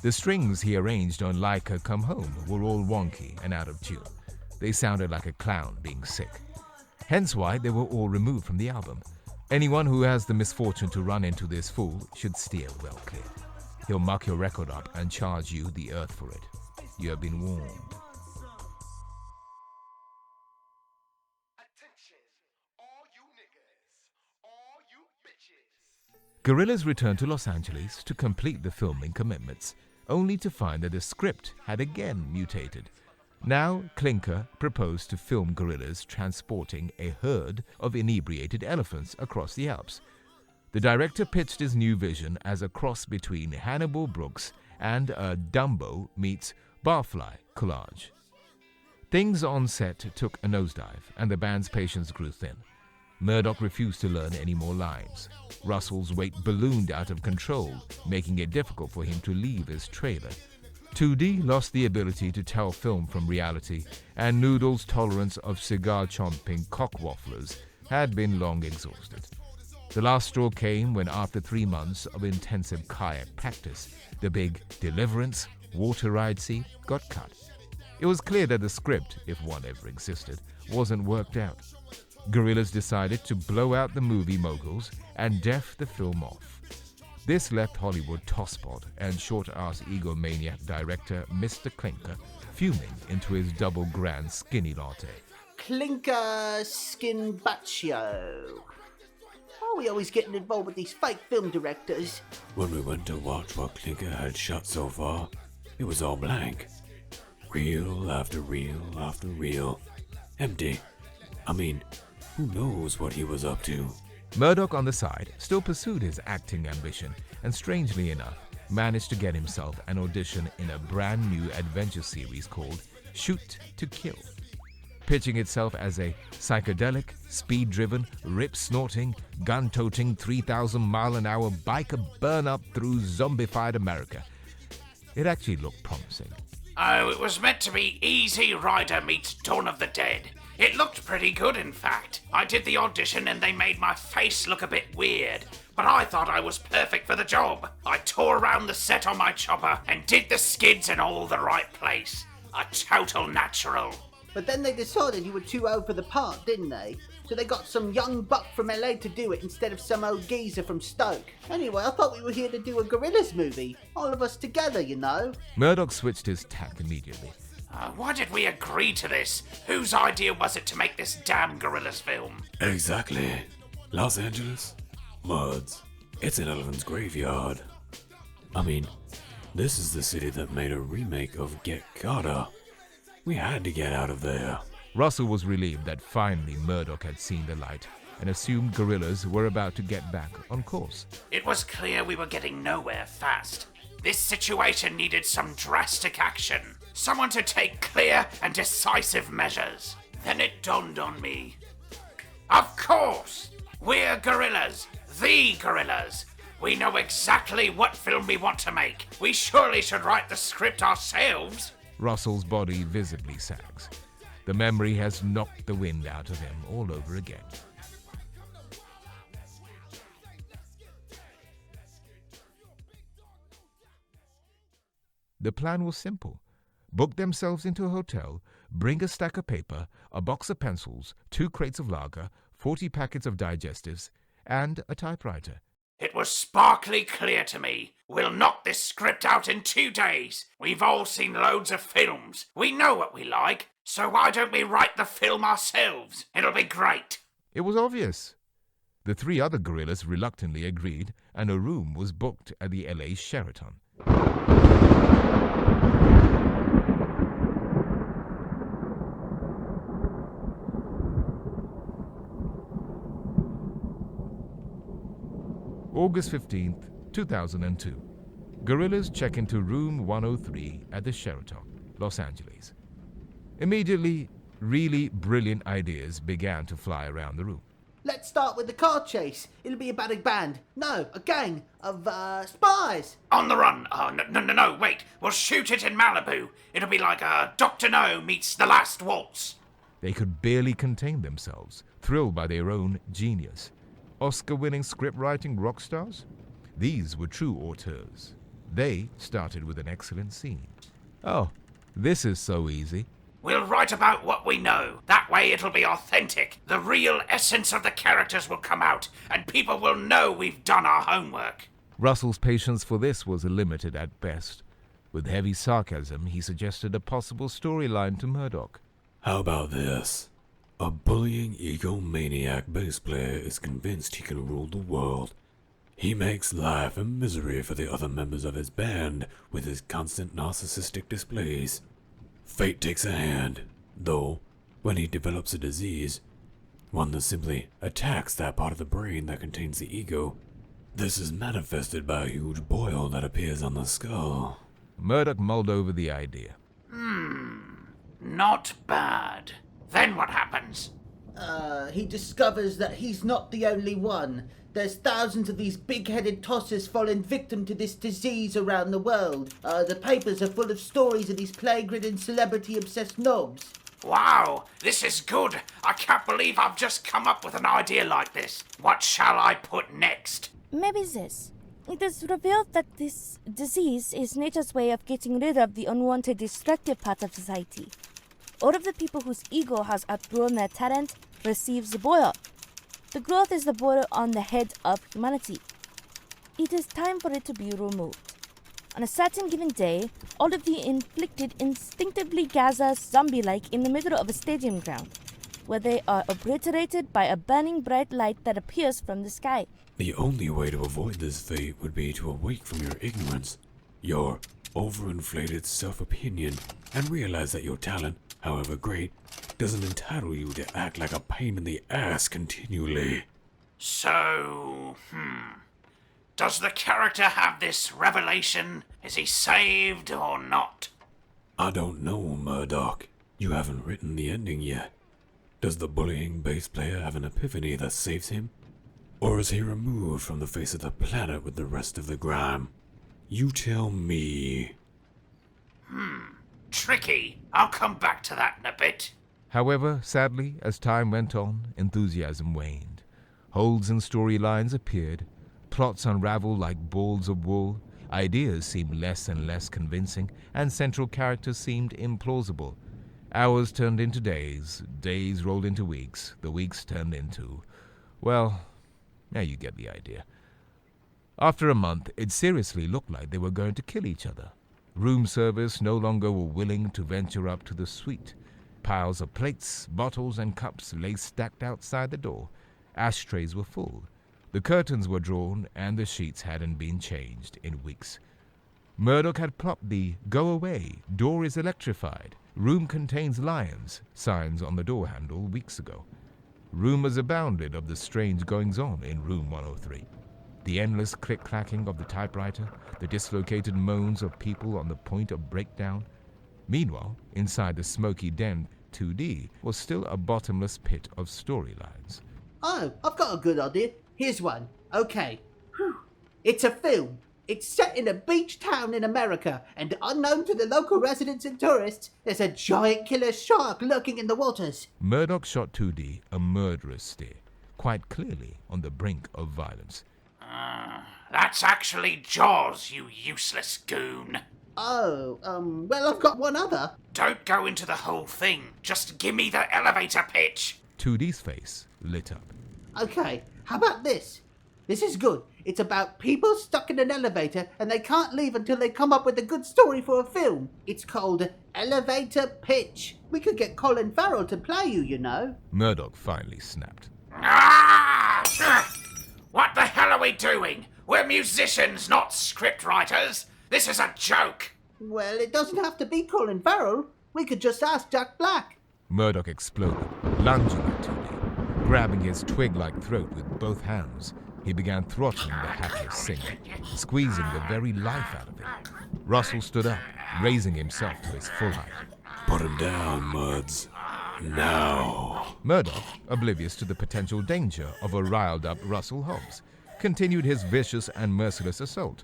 The strings he arranged on Laika Come Home were all wonky and out of tune. They sounded like a clown being sick. Hence why they were all removed from the album. Anyone who has the misfortune to run into this fool should steer well clear. He'll muck your record up and charge you the earth for it. You have been warned. Gorillaz returned to Los Angeles to complete the filming commitments, only to find that the script had again mutated. Now, Klinker proposed to film Gorillaz transporting a herd of inebriated elephants across the Alps. The director pitched his new vision as a cross between Hannibal Brooks and a Dumbo meets Barfly collage. Things on set took a nosedive, and the band's patience grew thin. Murdoch refused to learn any more lines. Russell's weight ballooned out of control, making it difficult for him to leave his trailer. 2D lost the ability to tell film from reality, and Noodle's tolerance of cigar-chomping cockwafflers had been long exhausted. The last straw came when, after 3 months of intensive kayak practice, the big Deliverance water ride scene got cut. It was clear that the script, if one ever existed, wasn't worked out. Gorillaz decided to blow out the movie moguls and deaf the film off. This left Hollywood tosspot and short-ass egomaniac director Mr. Klinker fuming into his double grand skinny latte. Klinker Skin Baccio. are we always getting involved with these fake film directors? When we went to watch what Clinker had shot so far, it was all blank. Reel after reel after reel. Empty. I mean, who knows what he was up to? Murdoch, on the side, still pursued his acting ambition and, strangely enough, managed to get himself an audition in a brand new adventure series called Shoot to Kill, pitching itself as a psychedelic, speed-driven, rip-snorting, gun-toting 3,000-mile-an-hour biker burn-up through zombified America. It actually looked promising. Oh, it was meant to be Easy Rider meets Dawn of the Dead. It looked pretty good, in fact. I did the audition and they made my face look a bit weird, but I thought I was perfect for the job. I tore around the set on my chopper and did the skids in all the right place. A total natural. But then they decided you were too old for the part, didn't they? So they got some young buck from LA to do it instead of some old geezer from Stoke. Anyway, I thought we were here to do a Gorillaz movie. All of us together, you know. Murdoch switched his tack immediately. Why did we agree to this? Whose idea was it to make this damn Gorillaz film? Exactly. Los Angeles? Muds. It's an elephant's graveyard. I mean, this is the city that made a remake of Get Carter. We had to get out of there. Russell was relieved that finally Murdoch had seen the light and assumed Gorillaz were about to get back on course. It was clear we were getting nowhere fast. This situation needed some drastic action. Someone to take clear and decisive measures. Then it dawned on me. Of course! We're Gorillaz. The Gorillaz. We know exactly what film we want to make. We surely should write the script ourselves. Russell's body visibly sags. The memory has knocked the wind out of him all over again. The plan was simple. Book themselves into a hotel, bring a stack of paper, a box of pencils, 2 crates of lager, 40 packets of digestives, and a typewriter. It was sparkly clear to me. We'll knock this script out in 2 days. We've all seen loads of films. We know what we like. So why don't we write the film ourselves? It'll be great. It was obvious. The 3 other Gorillaz reluctantly agreed, and a room was booked at the LA Sheraton. August 15th, 2002. Gorillaz check into room 103 at the Sheraton, Los Angeles. Immediately, really brilliant ideas began to fly around the room. Let's start with the car chase. It'll be about a band. No, a gang of, spies. On the run. Oh, no, wait. We'll shoot it in Malibu. It'll be like Dr. No meets The Last Waltz. They could barely contain themselves, thrilled by their own genius. Oscar-winning script-writing rock stars? These were true auteurs. They started with an excellent scene. Oh, this is so easy. We'll write about what we know. That way it'll be authentic. The real essence of the characters will come out, and people will know we've done our homework. Russell's patience for this was limited at best. With heavy sarcasm, he suggested a possible storyline to Murdoch. How about this? A bullying egomaniac bass player is convinced he can rule the world. He makes life a misery for the other members of his band with his constant narcissistic displays. Fate takes a hand, though, when he develops a disease, one that simply attacks that part of the brain that contains the ego. This is manifested by a huge boil that appears on the skull. Murdoch mulled over the idea. Not bad. Then what happens? He discovers that he's not the only one. There's thousands of these big-headed tossers falling victim to this disease around the world. The papers are full of stories of these plague-ridden, celebrity-obsessed knobs. Wow, this is good. I can't believe I've just come up with an idea like this. What shall I put next? Maybe this. It is revealed that this disease is nature's way of getting rid of the unwanted, destructive parts of society. All of the people whose ego has outgrown their talent receives the boil. The growth is the boil on the head of humanity. It is time for it to be removed. On a certain given day, all of the inflicted instinctively gather zombie-like in the middle of a stadium ground. where they are obliterated by a burning bright light that appears from the sky. The only way to avoid this fate would be to awake from your ignorance, your overinflated self-opinion, and realize that your talent, however great, doesn't entitle you to act like a pain in the ass continually. So, does the character have this revelation? Is he saved or not? I don't know, Murdoch. You haven't written the ending yet. Does the bullying bass player have an epiphany that saves him? Or is he removed from the face of the planet with the rest of the grime? You tell me. Tricky. I'll come back to that in a bit. However, sadly, as time went on, enthusiasm waned. Holes in storylines appeared, plots unraveled like balls of wool, ideas seemed less and less convincing, and central characters seemed implausible. Hours turned into days, days rolled into weeks, the weeks turned into... well, now you get the idea. After a month, it seriously looked like they were going to kill each other. Room service no longer were willing to venture up to the suite. Piles of plates, bottles, and cups lay stacked outside the door. Ashtrays were full. The curtains were drawn, and the sheets hadn't been changed in weeks. Murdoch had plopped the "Go away, door is electrified, room contains lions" signs on the door handle weeks ago. Rumors abounded of the strange goings-on in room 103. The endless click-clacking of the typewriter, the dislocated moans of people on the point of breakdown. Meanwhile, inside the smoky den, 2D was still a bottomless pit of storylines. Oh, I've got a good idea. Here's one. Okay. It's a film. It's set in a beach town in America, and unknown to the local residents and tourists, there's a giant killer shark lurking in the waters. Murdoch shot 2D a murderous stare, quite clearly on the brink of violence. That's actually Jaws, you useless goon. Oh, well, I've got one other. Don't go into the whole thing. Just give me the elevator pitch. 2D's face lit up. Okay, how about this? This is good. It's about people stuck in an elevator and they can't leave until they come up with a good story for a film. It's called Elevator Pitch. We could get Colin Farrell to play you know. Murdoch finally snapped. What the hell are we doing? We're musicians, not scriptwriters. This is a joke. Well, it doesn't have to be Colin Farrell. We could just ask Jack Black. Murdoch exploded, lunging at 2D. Grabbing his twig-like throat with both hands, he began throttling the hapless singer, squeezing the very life out of him. Russell stood up, raising himself to his full height. Put him down, Muds. Now. Murdoch, oblivious to the potential danger of a riled-up Russell Hobbs, continued his vicious and merciless assault.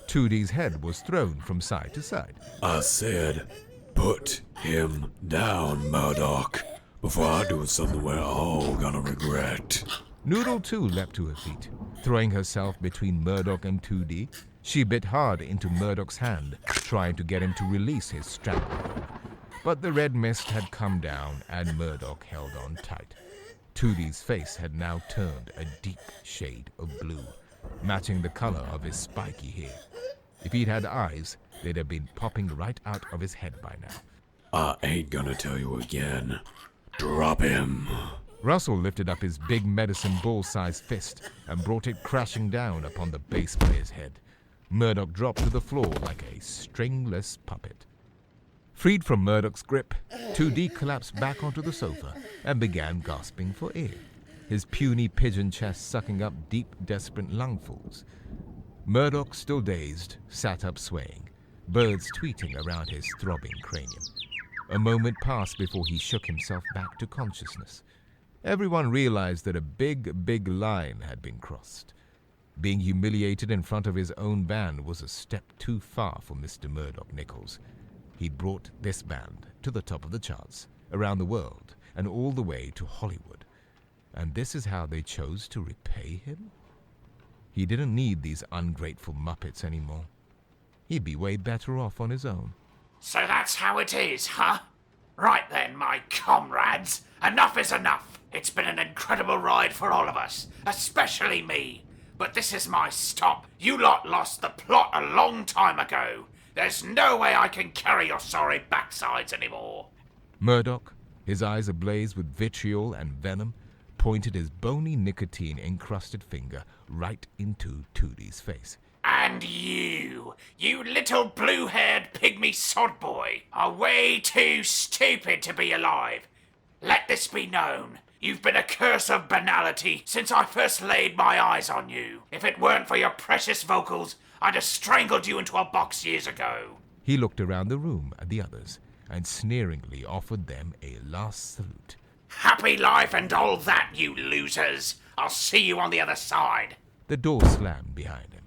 2D's head was thrown from side to side. I said, put him down, Murdoch, before I do something we're all gonna regret. Noodle too leapt to her feet. Throwing herself between Murdoch and 2D, she bit hard into Murdoch's hand, trying to get him to release his stranglehold. But the red mist had come down and Murdoch held on tight. 2D's face had now turned a deep shade of blue, matching the color of his spiky hair. If he'd had eyes, they'd have been popping right out of his head by now. I ain't gonna tell you again. Drop him. Russell lifted up his big medicine ball-sized fist and brought it crashing down upon the bass player's head. Murdoch dropped to the floor like a stringless puppet. Freed from Murdoch's grip, 2D collapsed back onto the sofa and began gasping for air, his puny pigeon chest sucking up deep, desperate lungfuls. Murdoch, still dazed, sat up swaying, birds tweeting around his throbbing cranium. A moment passed before he shook himself back to consciousness. Everyone realized that a big line had been crossed. Being humiliated in front of his own band was a step too far for Mr. Murdoch Nichols. He'd brought this band to the top of the charts, around the world, and all the way to Hollywood. And this is how they chose to repay him? He didn't need these ungrateful muppets anymore. He'd be way better off on his own. So that's how it is, huh? Right then, my comrades. Enough is enough. It's been an incredible ride for all of us, especially me. But this is my stop. You lot lost the plot a long time ago. There's no way I can carry your sorry backsides anymore. Murdoch, His eyes ablaze with vitriol and venom, pointed his bony nicotine-encrusted finger right into Tootie's face. And you little blue-haired pygmy sod boy, are way too stupid to be alive. Let this be known. You've been a curse of banality since I first laid my eyes on you. If it weren't for your precious vocals, I'd have strangled you into a box years ago. He looked around the room at the others and sneeringly offered them a last salute. Happy life and all that, you losers. I'll see you on the other side. The door slammed behind him.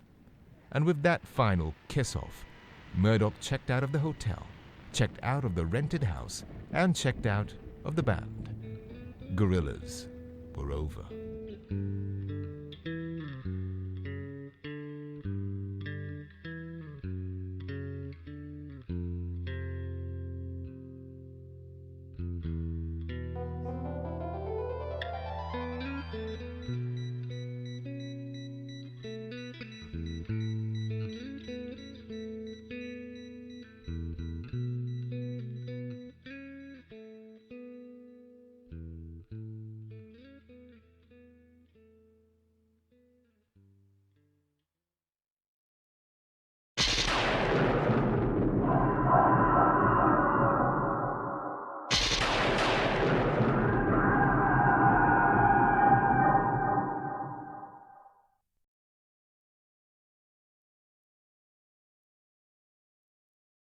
And with that final kiss-off, Murdoch checked out of the hotel, checked out of the rented house, and checked out of the band. Gorillaz were over.